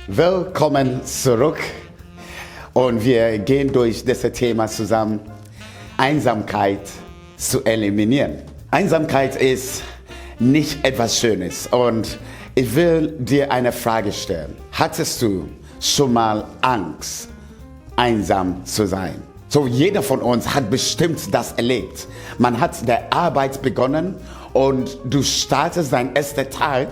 Willkommen zurück und wir gehen durch das Thema zusammen, Einsamkeit zu eliminieren. Einsamkeit ist nicht etwas Schönes und ich will dir eine Frage stellen. Hattest du schon mal Angst, einsam zu sein? So, jeder von uns hat bestimmt das erlebt. Man hat der Arbeit begonnen und du startest deinen ersten Tag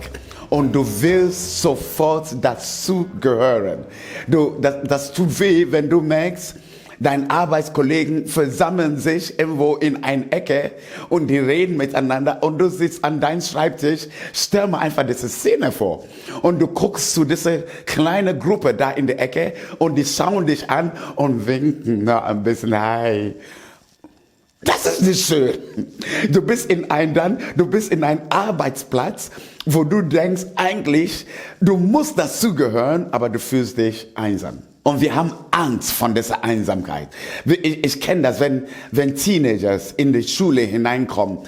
und du willst sofort dazugehören. Das tut weh, wenn du merkst, deine Arbeitskollegen versammeln sich irgendwo in eine Ecke und die reden miteinander und du sitzt an deinem Schreibtisch. Stell mal einfach diese Szene vor. Und du guckst zu dieser kleinen Gruppe da in der Ecke und die schauen dich an und winken ein bisschen, hi. Das ist nicht schön. Du bist in einem Arbeitsplatz, wo du denkst, eigentlich, du musst dazugehören, aber du fühlst dich einsam. Und wir haben Angst von dieser Einsamkeit. Ich kenne das, wenn Teenagers in die Schule hineinkommen,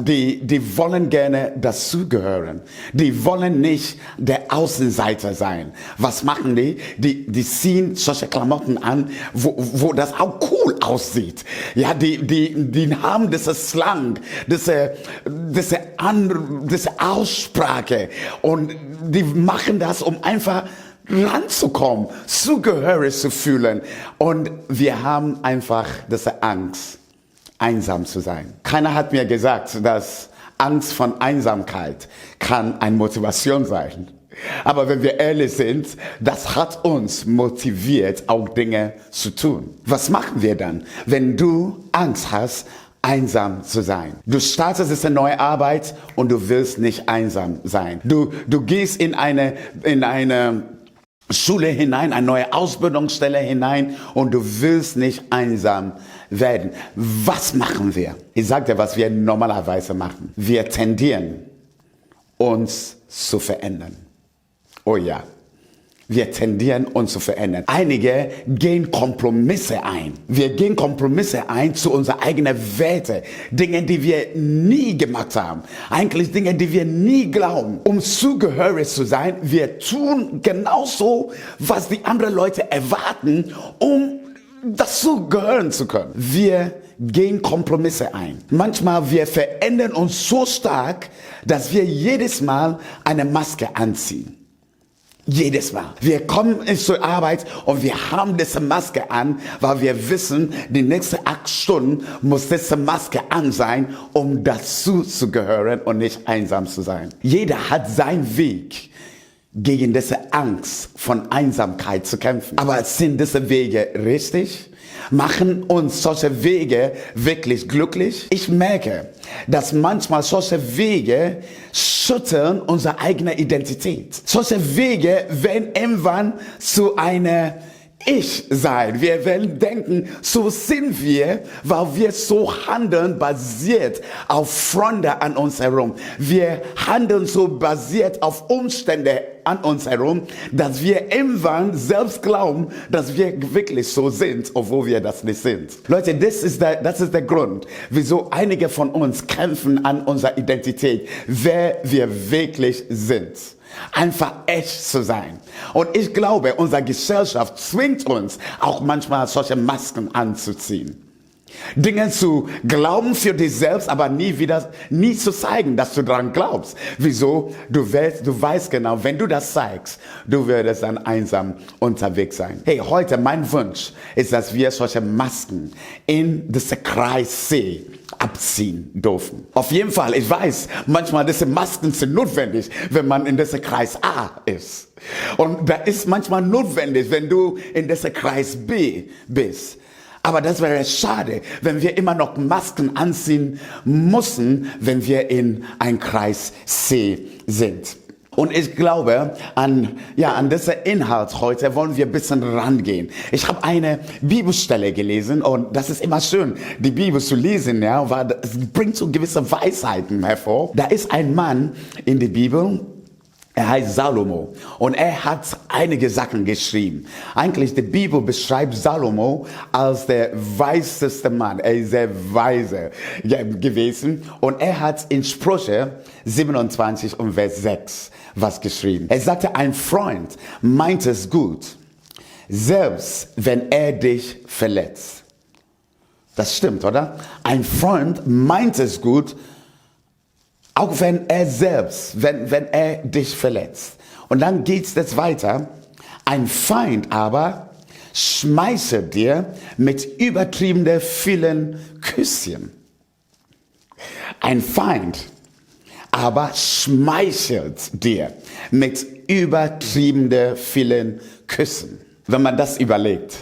die wollen gerne dazugehören. Die wollen nicht der Außenseiter sein. Was machen die? Die ziehen solche Klamotten an, wo das auch cool aussieht. Ja, die haben diese Slang, diese Aussprache. Und die machen das, um einfach ranzukommen, zugehörig zu fühlen. Und wir haben einfach diese Angst, einsam zu sein. Keiner hat mir gesagt, dass Angst von Einsamkeit kann eine Motivation sein. Aber wenn wir ehrlich sind, das hat uns motiviert, auch Dinge zu tun. Was machen wir dann, wenn du Angst hast, einsam zu sein? Du startest jetzt eine neue Arbeit und du willst nicht einsam sein. Du gehst in eine Schule hinein, eine neue Ausbildungsstelle hinein und du willst nicht einsam werden. Was machen wir? Ich sage dir, was wir normalerweise machen. Wir tendieren, uns zu verändern. Oh ja. Wir tendieren, uns zu verändern. Einige gehen Kompromisse ein. Wir gehen Kompromisse ein zu unseren eigenen Werten. Dinge, die wir nie gemacht haben. Eigentlich Dinge, die wir nie glauben. Um zugehörig zu sein, wir tun genauso, was die anderen Leute erwarten, um dazu gehören zu können. Wir gehen Kompromisse ein. Manchmal wir verändern uns so stark, dass wir jedes Mal eine Maske anziehen. Jedes Mal. Wir kommen zur Arbeit und wir haben diese Maske an, weil wir wissen, die nächsten 8 Stunden muss diese Maske an sein, um dazu zu gehören und nicht einsam zu sein. Jeder hat seinen Weg, gegen diese Angst von Einsamkeit zu kämpfen. Aber sind diese Wege richtig? Machen uns solche Wege wirklich glücklich? Ich merke, dass manchmal solche Wege schütteln unsere eigene Identität. Solche Wege werden irgendwann zu einer Ich sein. Wir werden denken, so sind wir, weil wir so handeln, basiert auf Freunde an uns herum. Wir handeln so basiert auf Umstände an uns herum, dass wir irgendwann selbst glauben, dass wir wirklich so sind, obwohl wir das nicht sind. Leute, das ist der Grund, wieso einige von uns kämpfen an unserer Identität, wer wir wirklich sind. Einfach echt zu sein. Und ich glaube, unsere Gesellschaft zwingt uns auch manchmal solche Masken anzuziehen. Dinge zu glauben für dich selbst, aber nie zu zeigen, dass du daran glaubst. Wieso? Du weißt genau, wenn du das zeigst, du würdest dann einsam unterwegs sein. Hey, heute mein Wunsch ist, dass wir solche Masken in diesen Kreis C abziehen dürfen. Auf jeden Fall, ich weiß, manchmal diese Masken sind notwendig, wenn man in diesem Kreis A ist. Und da ist manchmal notwendig, wenn du in diesem Kreis B bist. Aber das wäre schade, wenn wir immer noch Masken anziehen müssen, wenn wir in ein Kreis C sind. Und ich glaube, an diesen Inhalt heute wollen wir ein bisschen rangehen. Ich habe eine Bibelstelle gelesen und das ist immer schön, die Bibel zu lesen, ja, weil es bringt so gewisse Weisheiten hervor. Da ist ein Mann in der Bibel, Er heißt Salomo und er hat einige Sachen geschrieben. Eigentlich, die Bibel beschreibt Salomo als der weiseste Mann. Er ist sehr weise gewesen und er hat in Sprüche 27 und Vers 6 was geschrieben. Er sagte, ein Freund meint es gut, selbst wenn er dich verletzt. Das stimmt, oder? Ein Freund meint es gut, auch wenn er selbst, wenn er dich verletzt. Und dann geht es weiter. Ein Feind aber schmeichelt dir mit übertriebenen vielen Küsschen. Ein Feind aber schmeichelt dir mit übertriebenen vielen Küssen. Wenn man das überlegt.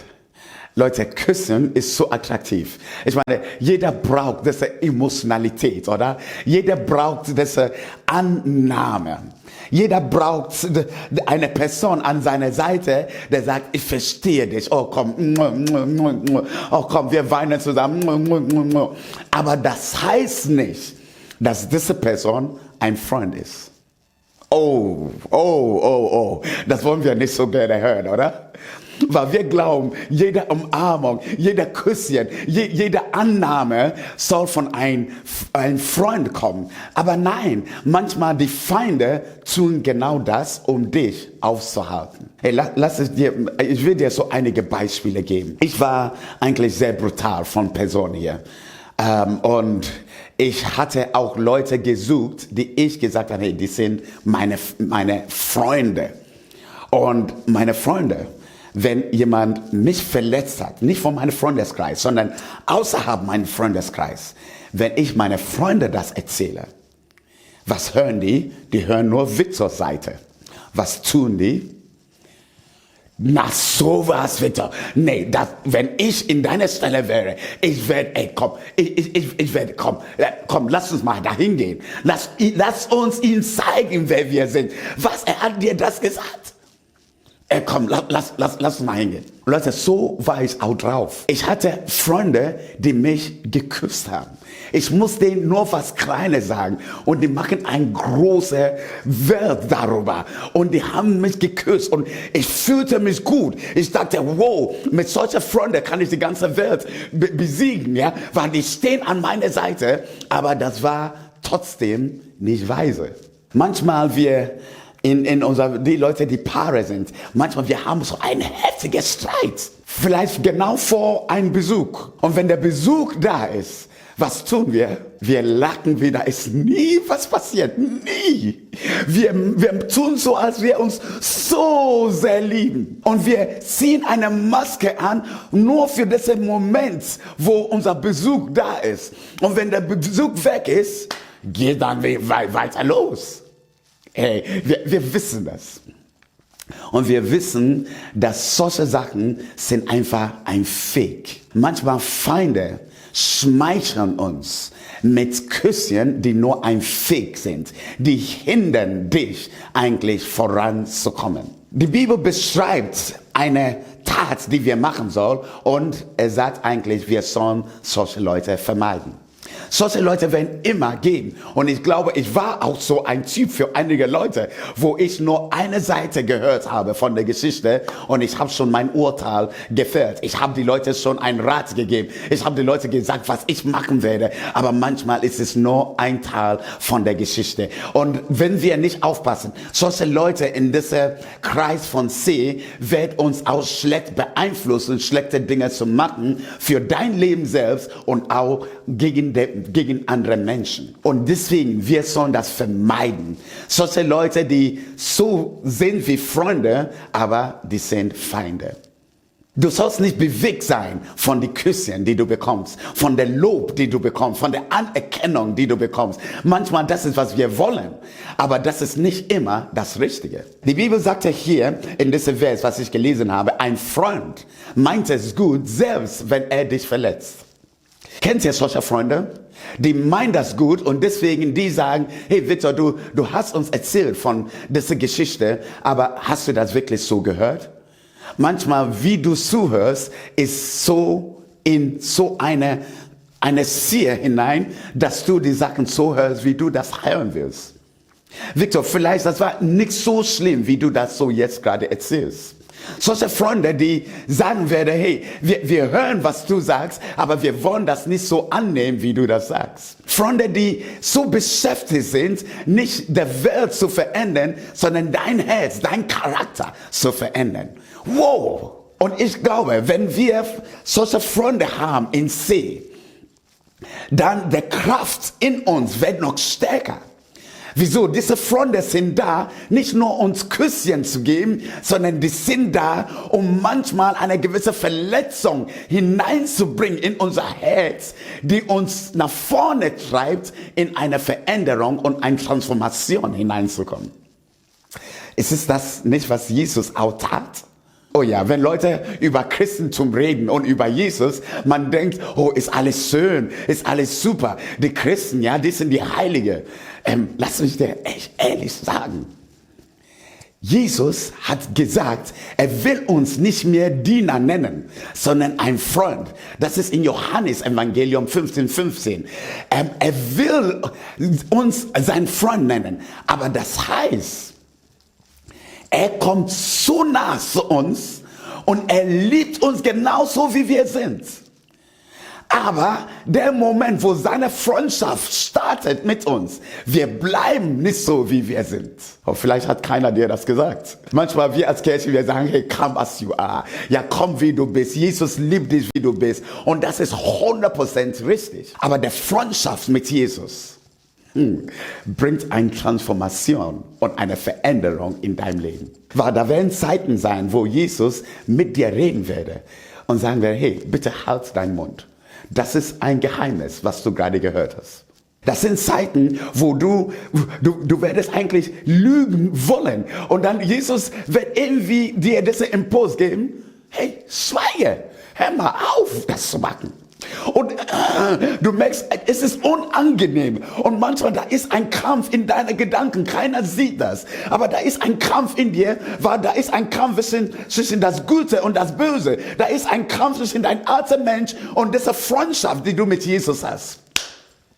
Leute, Küssen ist so attraktiv. Ich meine, jeder braucht diese Emotionalität, oder? Jeder braucht diese Annahme. Jeder braucht eine Person an seiner Seite, der sagt, ich verstehe dich. Oh komm, wir weinen zusammen. Aber das heißt nicht, dass diese Person ein Freund ist. Das wollen wir nicht so gerne hören, oder? Weil wir glauben, jede Umarmung, jeder Küsschen, jede Annahme soll von einem Freund kommen. Aber nein, manchmal die Feinde tun genau das, um dich aufzuhalten. Hey, ich will dir so einige Beispiele geben. Ich war eigentlich sehr brutal von Person hier. Und ich hatte auch Leute gesucht, die ich gesagt habe, hey, die sind meine Freunde. Und meine Freunde, wenn jemand mich verletzt hat, nicht von meinem Freundeskreis, sondern außerhalb meines Freundeskreis, wenn ich meine Freunde das erzähle, was hören die? Die hören nur Viktors Seite. Was tun die? Na sowas, Victor. Nee, wenn ich in deiner Stelle wäre, ich werde, komm, lass uns mal dahin gehen. Lass uns ihm zeigen, wer wir sind. Er hat dir das gesagt? Komm, lass uns mal hingehen. Leute, so war ich auch drauf. Ich hatte Freunde, die mich geküsst haben. Ich muss denen nur was Kleines sagen und die machen eine große Welt darüber. Und die haben mich geküsst und ich fühlte mich gut. Ich dachte, wow, mit solchen Freunden kann ich die ganze Welt besiegen, ja, weil die stehen an meiner Seite. Aber das war trotzdem nicht weise. Manchmal die Leute, die Paare sind, manchmal wir haben so einen heftigen Streit. Vielleicht genau vor einem Besuch. Und wenn der Besuch da ist, was tun wir? Wir lachen wieder. Ist nie was passiert. Nie. Wir tun so, als wir uns so sehr lieben. Und wir ziehen eine Maske an, nur für diesen Moment, wo unser Besuch da ist. Und wenn der Besuch weg ist, geht dann weiter los. Hey, wir wissen das. Und wir wissen, dass solche Sachen sind einfach ein Fake. Manchmal Feinde schmeicheln uns mit Küsschen, die nur ein Fake sind. Die hindern dich eigentlich voranzukommen. Die Bibel beschreibt eine Tat, die wir machen sollen. Und er sagt eigentlich, wir sollen solche Leute vermeiden. Solche Leute werden immer gehen. Und ich glaube, ich war auch so ein Typ für einige Leute, wo ich nur eine Seite gehört habe von der Geschichte und ich habe schon mein Urteil gefällt. Ich habe die Leute schon einen Rat gegeben. Ich habe die Leute gesagt, was ich machen werde. Aber manchmal ist es nur ein Teil von der Geschichte. Und wenn wir nicht aufpassen, solche Leute in diesem Kreis von C werden uns auch schlecht beeinflussen, schlechte Dinge zu machen für dein Leben selbst und auch gegen andere Menschen. Und deswegen, wir sollen das vermeiden. Solche Leute, die so sind wie Freunde, aber die sind Feinde. Du sollst nicht bewegt sein von den Küssen, die du bekommst, von der Lob, die du bekommst, von der Anerkennung, die du bekommst. Manchmal, das ist, was wir wollen, aber das ist nicht immer das Richtige. Die Bibel sagt ja hier in diesem Vers, was ich gelesen habe, ein Freund meint es gut, selbst wenn er dich verletzt. Kennt ihr solche Freunde? Die meinen das gut und deswegen die sagen, hey Victor, du hast uns erzählt von dieser Geschichte, aber hast du das wirklich so gehört? Manchmal, wie du zuhörst, ist so in so eine Sphäre hinein, dass du die Sachen so hörst, wie du das hören willst. Victor, vielleicht das war nicht so schlimm, wie du das so jetzt gerade erzählst. Solche Freunde, die sagen werden, hey, wir hören, was du sagst, aber wir wollen das nicht so annehmen, wie du das sagst. Freunde, die so beschäftigt sind, nicht der Welt zu verändern, sondern dein Herz, dein Charakter zu verändern. Wow! Und ich glaube, wenn wir solche Freunde haben in C, dann die Kraft in uns wird noch stärker. Wieso? Diese Freunde sind da, nicht nur uns Küsschen zu geben, sondern die sind da, um manchmal eine gewisse Verletzung hineinzubringen in unser Herz, die uns nach vorne treibt, in eine Veränderung und eine Transformation hineinzukommen. Ist es das nicht, was Jesus auch tat? Oh ja, wenn Leute über Christentum reden und über Jesus, man denkt, oh, ist alles schön, ist alles super. Die Christen, ja, die sind die Heilige. Lass mich dir echt ehrlich sagen. Jesus hat gesagt, er will uns nicht mehr Diener nennen, sondern ein Freund. Das ist in Johannes Evangelium 15,15. Er will uns sein Freund nennen. Aber das heißt, er kommt so nah zu uns und er liebt uns genauso, wie wir sind. Aber der Moment, wo seine Freundschaft startet mit uns, wir bleiben nicht so, wie wir sind. Und vielleicht hat keiner dir das gesagt. Manchmal wir als Kirche, wir sagen, hey, come as you are. Ja, komm, wie du bist. Jesus liebt dich, wie du bist. Und das ist 100% richtig. Aber der Freundschaft mit Jesus bringt eine Transformation und eine Veränderung in deinem Leben. Weil da werden Zeiten sein, wo Jesus mit dir reden werde und sagen werde, hey, bitte halt deinen Mund. Das ist ein Geheimnis, was du gerade gehört hast. Das sind Zeiten, wo du werdest eigentlich lügen wollen. Und dann Jesus wird irgendwie dir diesen Impuls geben, hey, schweige, hör mal auf, das zu machen. Und du merkst, es ist unangenehm. Und manchmal, da ist ein Kampf in deinen Gedanken. Keiner sieht das. Aber da ist ein Kampf in dir, weil da ist ein Kampf zwischen das Gute und das Böse. Da ist ein Kampf zwischen dein alter Mensch und dieser Freundschaft, die du mit Jesus hast.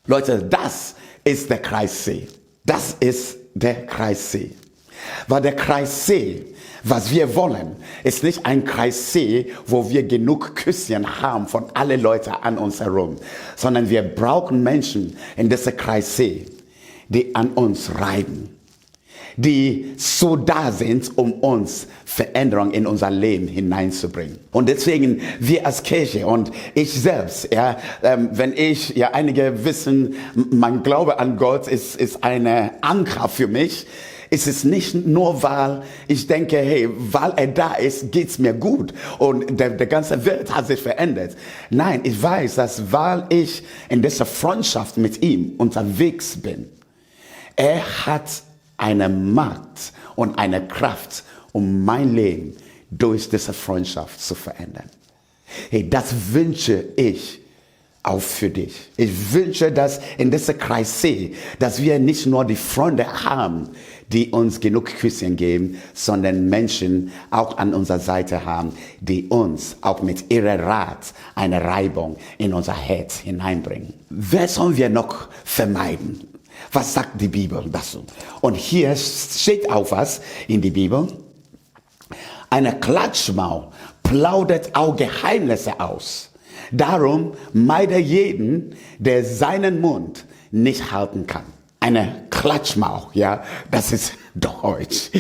Leute, das ist der Kreis C. Das ist der Kreis C. Weil der Kreis C, was wir wollen, ist nicht ein Kreis C, wo wir genug Küsschen haben von allen Leuten an uns herum, sondern wir brauchen Menschen in diesem Kreis C, die an uns reiben, die so da sind, um uns Veränderung in unser Leben hineinzubringen. Und deswegen, wir als Kirche und ich selbst, ja, einige wissen, mein Glaube an Gott ist eine Anker für mich. Es ist nicht nur, weil ich denke, hey, weil er da ist, geht's mir gut und der ganze Welt hat sich verändert. Nein, ich weiß, dass weil ich in dieser Freundschaft mit ihm unterwegs bin, er hat eine Macht und eine Kraft, um mein Leben durch diese Freundschaft zu verändern. Hey, das wünsche ich auch für dich. Ich wünsche, dass in diesem Kreis C, dass wir nicht nur die Freunde haben, die uns genug Küsschen geben, sondern Menschen auch an unserer Seite haben, die uns auch mit ihrem Rat eine Reibung in unser Herz hineinbringen. Wer sollen wir noch vermeiden? Was sagt die Bibel dazu? Und hier steht auch was in der Bibel. Eine Klatschmaul plaudert auch Geheimnisse aus. Darum meide jeden, der seinen Mund nicht halten kann. Eine Klatschmaul, ja, das ist Deutsch.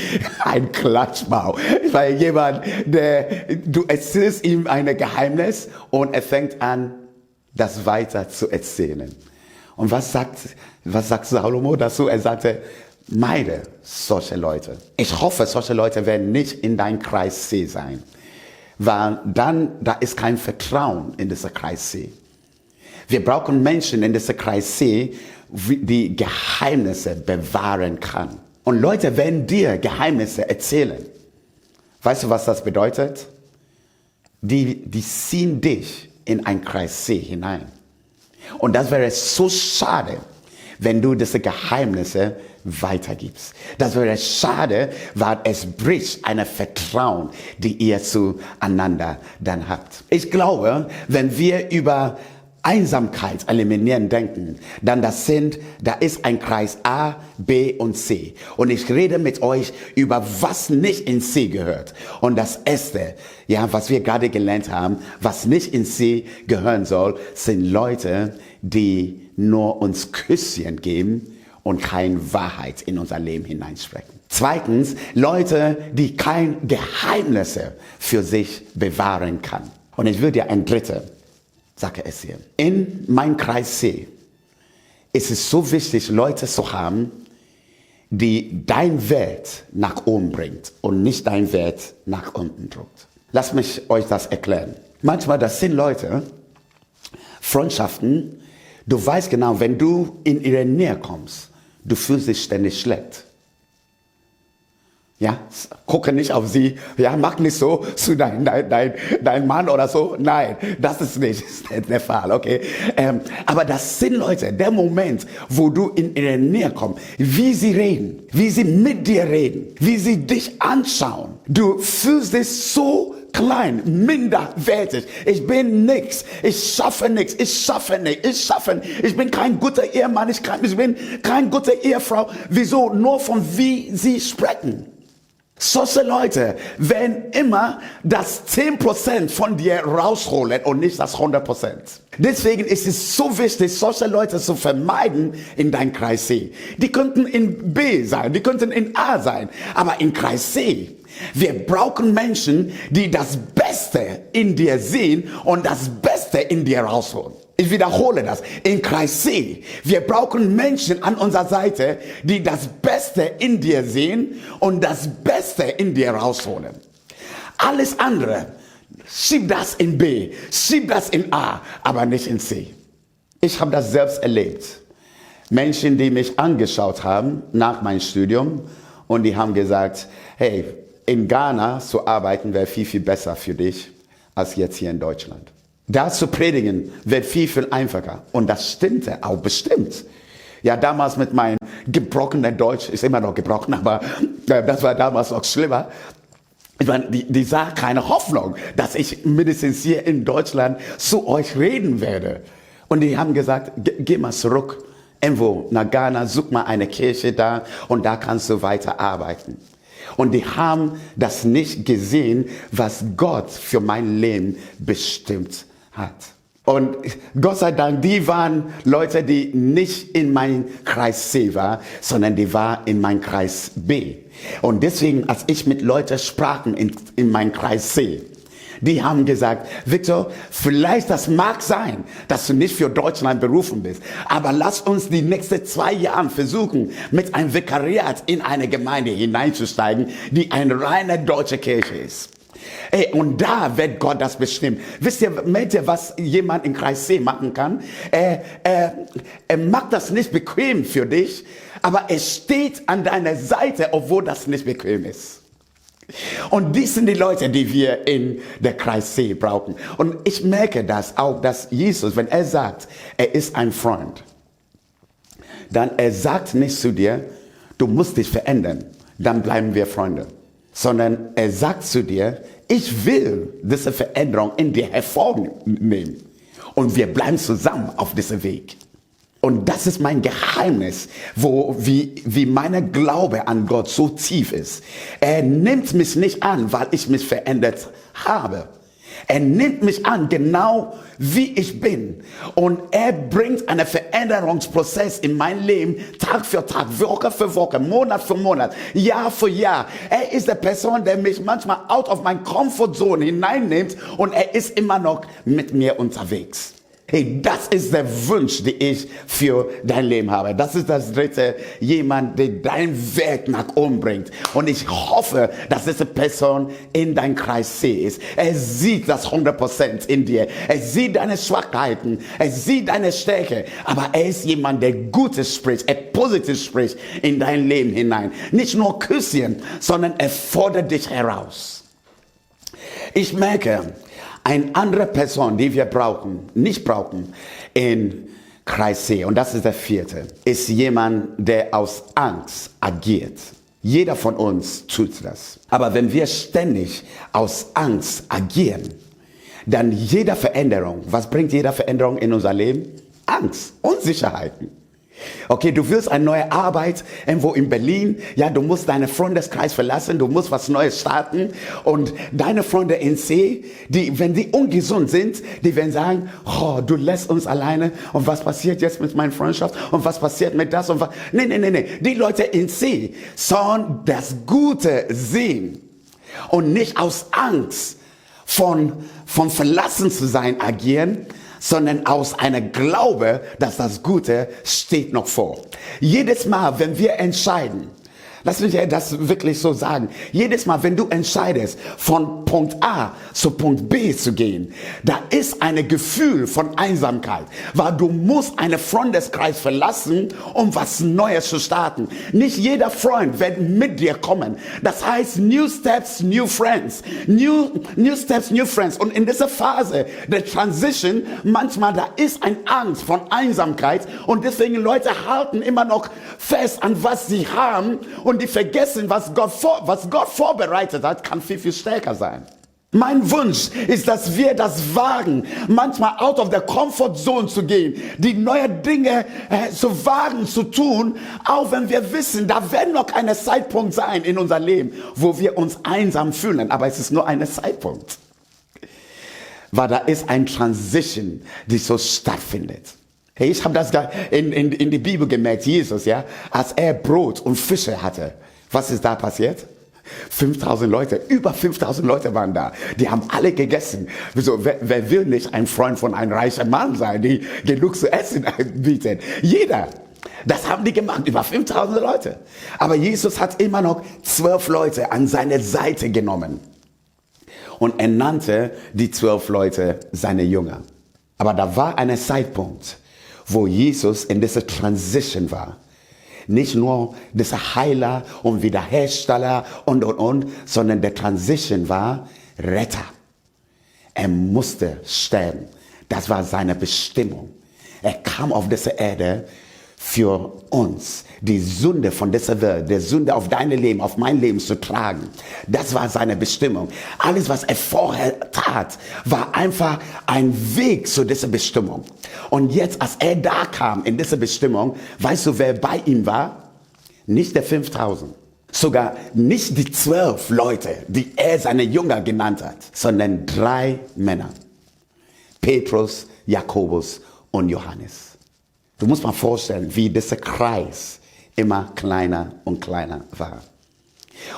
Ein Klatschmaul. Weil jemand, du erzählst ihm ein Geheimnis und er fängt an, das weiter zu erzählen. Und was sagt Salomo dazu? Er sagte, meide solche Leute. Ich hoffe, solche Leute werden nicht in deinem Kreis C sein. Weil dann, da ist kein Vertrauen in dieser Kreis C. Wir brauchen Menschen in dieser Kreis C, die Geheimnisse bewahren kann. Und Leute werden dir Geheimnisse erzählen. Weißt du, was das bedeutet? Die ziehen dich in ein Kreis C hinein. Und das wäre so schade, wenn du diese Geheimnisse weitergibst. Das wäre schade, weil es bricht ein Vertrauen, die ihr zueinander dann habt. Ich glaube, wenn wir über Einsamkeit eliminieren denken, dann da ist ein Kreis A, B und C. Und ich rede mit euch über was nicht in C gehört. Und das erste, ja, was wir gerade gelernt haben, was nicht in C gehören soll, sind Leute, die nur uns Küsschen geben und keine Wahrheit in unser Leben hineinsprechen. Zweitens, Leute, die kein Geheimnisse für sich bewahren kann. Und ich würde dir ein drittes sage es hier. In meinem Kreis C ist es so wichtig, Leute zu haben, die dein Wert nach oben bringt und nicht dein Wert nach unten drückt. Lasst mich euch das erklären. Manchmal, das sind Leute, Freundschaften, du weißt genau, wenn du in ihre Nähe kommst, du fühlst dich ständig schlecht. Ja, gucke nicht auf sie, ja, mach nicht so zu dein Mann oder so. Nein, das ist nicht der Fall, okay? Aber das sind Leute, der Moment, wo du in ihre Nähe kommst, wie sie reden, wie sie mit dir reden, wie sie dich anschauen. Du fühlst dich so klein, minderwertig. Ich bin nix. Ich schaffe nichts. Ich bin kein guter Ehemann. Ich bin kein guter Ehefrau. Wieso? Nur von wie sie sprechen. Solche Leute werden immer das 10% von dir rausholen und nicht das 100%. Deswegen ist es so wichtig, solche Leute zu vermeiden in deinem Kreis C. Die könnten in B sein, die könnten in A sein, aber in Kreis C. Wir brauchen Menschen, die das Beste in dir sehen und das Beste in dir rausholen. Ich wiederhole das. In Kreis C. Wir brauchen Menschen an unserer Seite, die das Beste in dir sehen und das Beste in dir rausholen. Alles andere, schieb das in B, schieb das in A, aber nicht in C. Ich habe das selbst erlebt. Menschen, die mich angeschaut haben nach meinem Studium und die haben gesagt, hey, in Ghana zu arbeiten wäre viel, viel besser für dich als jetzt hier in Deutschland. Da zu predigen wird viel, viel einfacher. Und das stimmte auch bestimmt. Ja, damals mit meinem gebrochenen Deutsch, ist immer noch gebrochen, aber das war damals noch schlimmer. Ich meine, die sah keine Hoffnung, dass ich mindestens hier in Deutschland zu euch reden werde. Und die haben gesagt, geh mal zurück, irgendwo nach Ghana, such mal eine Kirche da und da kannst du weiter arbeiten. Und die haben das nicht gesehen, was Gott für mein Leben bestimmt hat. Und Gott sei Dank, die waren Leute, die nicht in meinem Kreis C waren, sondern die waren in meinem Kreis B. Und deswegen, als ich mit Leuten sprach in meinem Kreis C, die haben gesagt, Victor, vielleicht das mag sein, dass du nicht für Deutschland berufen bist, aber lass uns die nächsten 2 Jahre versuchen, mit einem Vikariat in eine Gemeinde hineinzusteigen, die eine reine deutsche Kirche ist. Ey, und da wird Gott das bestimmen. Wisst ihr, merkt ihr, was jemand in Kreis C machen kann? Er macht das nicht bequem für dich, aber er steht an deiner Seite, obwohl das nicht bequem ist. Und dies sind die Leute, die wir in der Kreis C brauchen. Und ich merke das auch, dass Jesus, wenn er sagt, er ist ein Freund, dann er sagt nicht zu dir, du musst dich verändern, dann bleiben wir Freunde. Sondern er sagt zu dir, ich will diese Veränderung in dir hervornehmen. Und wir bleiben zusammen auf diesem Weg. Und das ist mein Geheimnis, wie mein Glaube an Gott so tief ist. Er nimmt mich nicht an, weil ich mich verändert habe. Er nimmt mich an, genau wie ich bin. Und er bringt einen Veränderungsprozess in mein Leben, Tag für Tag, Woche für Woche, Monat für Monat, Jahr für Jahr. Er ist der Person, der mich manchmal out of my comfort zone hineinnimmt und er ist immer noch mit mir unterwegs. Hey, das ist der Wunsch, den ich für dein Leben habe. Das ist das dritte, jemand, der dein Wert nach oben bringt. Und ich hoffe, dass diese Person in deinem Kreis C ist. Er sieht das 100% in dir. Er sieht deine Schwachheiten. Er sieht deine Stärke. Aber er ist jemand, der Gutes spricht, er positiv spricht in dein Leben hinein. Nicht nur Küsschen, sondern er fordert dich heraus. Ich merke, eine andere Person, die wir nicht brauchen in Kreis C, und das ist der vierte, ist jemand, der aus Angst agiert. Jeder von uns tut das. Aber wenn wir ständig aus Angst agieren, dann jede Veränderung, was bringt jede Veränderung in unser Leben? Angst, Unsicherheiten. Okay, du willst eine neue Arbeit irgendwo in Berlin, ja, du musst deinen Freundeskreis verlassen, du musst was Neues starten und deine Freunde in C, die, wenn die ungesund sind, die werden sagen, oh, du lässt uns alleine und was passiert jetzt mit meiner Freundschaft und was passiert mit das und was, nee, die Leute in C sollen das Gute sehen und nicht aus Angst von verlassen zu sein agieren, sondern aus einer Glaube, dass das Gute steht noch vor. Jedes Mal, wenn wir entscheiden, lass mich das wirklich so sagen, jedes Mal, wenn du entscheidest, von Punkt A zu Punkt B zu gehen, da ist ein Gefühl von Einsamkeit, weil du musst einen Freundeskreis verlassen, um was Neues zu starten. Nicht jeder Freund wird mit dir kommen. Das heißt, new steps, new friends. New steps, new friends. Und in dieser Phase der Transition, manchmal da ist eine Angst von Einsamkeit und deswegen Leute halten immer noch fest an was sie haben und die vergessen, was Gott vorbereitet hat, kann viel, viel stärker sein. Mein Wunsch ist, dass wir das wagen, manchmal out of the comfort zone zu gehen, die neue Dinge zu wagen, zu tun, auch wenn wir wissen, da wird noch ein Zeitpunkt sein in unser Leben, wo wir uns einsam fühlen, aber es ist nur ein Zeitpunkt. Weil da ist ein Transition, die so stattfindet. Hey, ich habe das in die Bibel gemerkt, Jesus, ja, als er Brot und Fische hatte. Was ist da passiert? 5000 Leute, über 5000 Leute waren da. Die haben alle gegessen. Wieso, wer will nicht ein Freund von einem reichen Mann sein, die genug zu essen bietet? Jeder. Das haben die gemacht, über 5000 Leute. Aber Jesus hat immer noch 12 Leute an seine Seite genommen. Und er nannte die 12 Leute seine Jünger. Aber da war ein Zeitpunkt, wo Jesus in dieser Transition war. Nicht nur dieser Heiler und Wiederhersteller und, sondern der Transition war Retter. Er musste sterben. Das war seine Bestimmung. Er kam auf diese Erde für uns, die Sünde von dieser Welt, die Sünde auf dein Leben, auf mein Leben zu tragen. Das war seine Bestimmung. Alles, was er vorher tat, war einfach ein Weg zu dieser Bestimmung. Und jetzt, als er da kam in diese Bestimmung, weißt du, wer bei ihm war? Nicht der 5000. Sogar nicht die 12 Leute, die er seine Jünger genannt hat, sondern 3 Männer. Petrus, Jakobus und Johannes. Du musst mal vorstellen, wie dieser Kreis immer kleiner und kleiner war.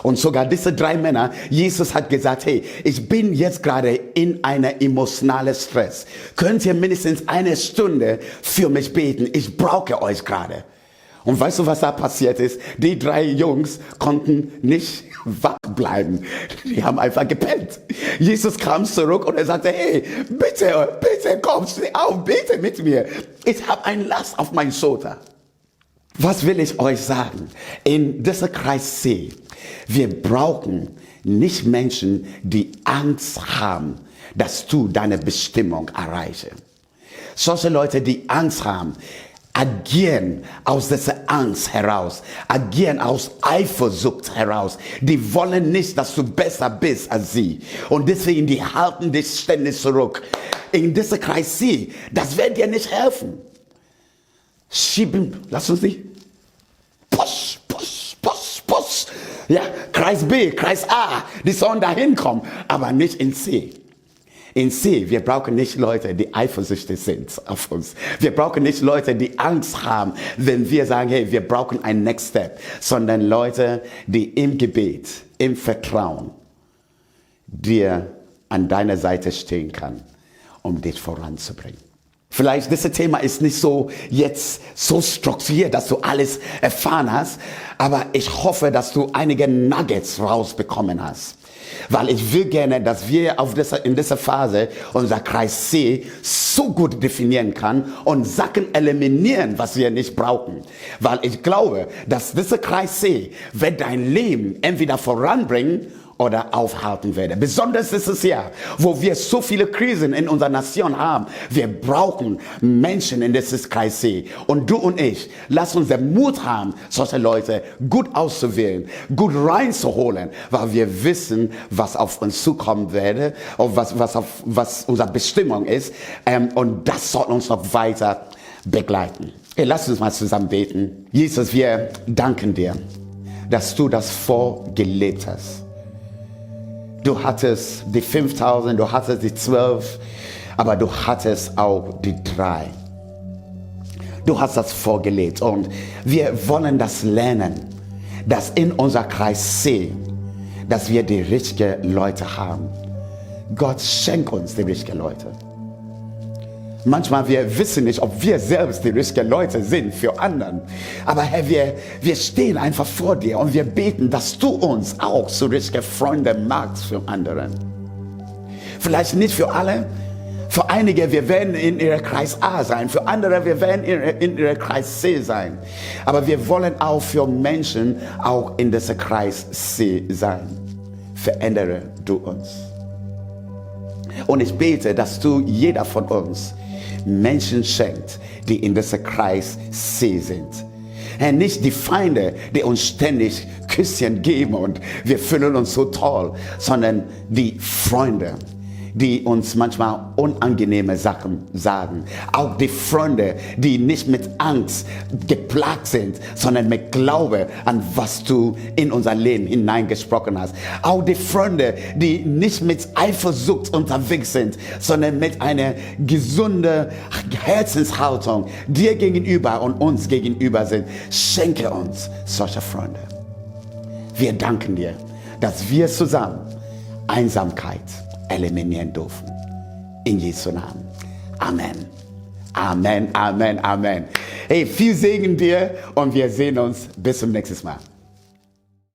Und sogar diese 3 Männer, Jesus hat gesagt, hey, ich bin jetzt gerade in einer emotionalen Stress. Könnt ihr mindestens eine Stunde für mich beten? Ich brauche euch gerade. Und weißt du, was da passiert ist? Die 3 Jungs konnten nicht wach bleiben. Die haben einfach gepennt. Jesus kam zurück und er sagte, hey, bitte, komm, steh auf, bete mit mir. Ich habe eine Last auf meinen Schulter. Was will ich euch sagen? In dieser Kreis C, wir brauchen nicht Menschen, die Angst haben, dass du deine Bestimmung erreichst. Solche Leute, die Angst haben, agieren aus dieser Angst heraus, agieren aus Eifersucht heraus. Die wollen nicht, dass du besser bist als sie. Und deswegen, die halten dich ständig zurück. In dieser Kreis C, das wird dir nicht helfen. Schieben, lass uns nicht. Push. Ja, Kreis B, Kreis A, die sollen da hinkommen, aber nicht in C. In C, wir brauchen nicht Leute, die eifersüchtig sind auf uns. Wir brauchen nicht Leute, die Angst haben, wenn wir sagen, hey, wir brauchen einen Next Step, sondern Leute, die im Gebet, im Vertrauen dir an deiner Seite stehen kann, um dich voranzubringen. Vielleicht, dieses Thema ist nicht so jetzt so strukturiert, dass du alles erfahren hast, aber ich hoffe, dass du einige Nuggets rausbekommen hast. Weil ich will gerne, dass wir in dieser Phase unser Kreis C so gut definieren kann und Sachen eliminieren, was wir nicht brauchen. Weil ich glaube, dass dieser Kreis C wird dein Leben entweder voranbringen oder aufhalten werde. Besonders ist es ja, wo wir so viele Krisen in unserer Nation haben. Wir brauchen Menschen in dieses Kreis C. Und du und ich, lass uns den Mut haben, solche Leute gut auszuwählen, gut reinzuholen, weil wir wissen, was auf uns zukommen werde und was unsere Bestimmung ist. Und das soll uns noch weiter begleiten. Hey, lass uns mal zusammen beten. Jesus, wir danken dir, dass du das vorgelebt hast. Du hattest die 5000, du hattest die 12, aber du hattest auch die 3. Du hast das vorgelebt und wir wollen das lernen, dass in unser Kreis C, dass wir die richtigen Leute haben. Gott schenkt uns die richtigen Leute. Manchmal wir wissen nicht, ob wir selbst die richtigen Leute sind für anderen. Aber Herr, wir stehen einfach vor dir und wir beten, dass du uns auch zu richtigen Freunden machst für anderen. Vielleicht nicht für alle. Für einige, wir werden in ihrem Kreis A sein. Für andere, wir werden in ihrem Kreis C sein. Aber wir wollen auch für Menschen auch in diesem Kreis C sein. Verändere du uns. Und ich bete, dass du jeder von uns Menschen schenkt, die in diesem Kreis C sind. Herr, nicht die Feinde, die uns ständig Küsschen geben und wir fühlen uns so toll, sondern die Freunde, die uns manchmal unangenehme Sachen sagen. Auch die Freunde, die nicht mit Angst geplagt sind, sondern mit Glaube an was du in unser Leben hineingesprochen hast. Auch die Freunde, die nicht mit Eifersucht unterwegs sind, sondern mit einer gesunden Herzenshaltung dir gegenüber und uns gegenüber sind. Schenke uns solche Freunde. Wir danken dir, dass wir zusammen Einsamkeit eliminieren dürfen. In Jesu Namen. Amen. Amen, Amen, Amen. Hey, viel Segen dir und wir sehen uns bis zum nächsten Mal.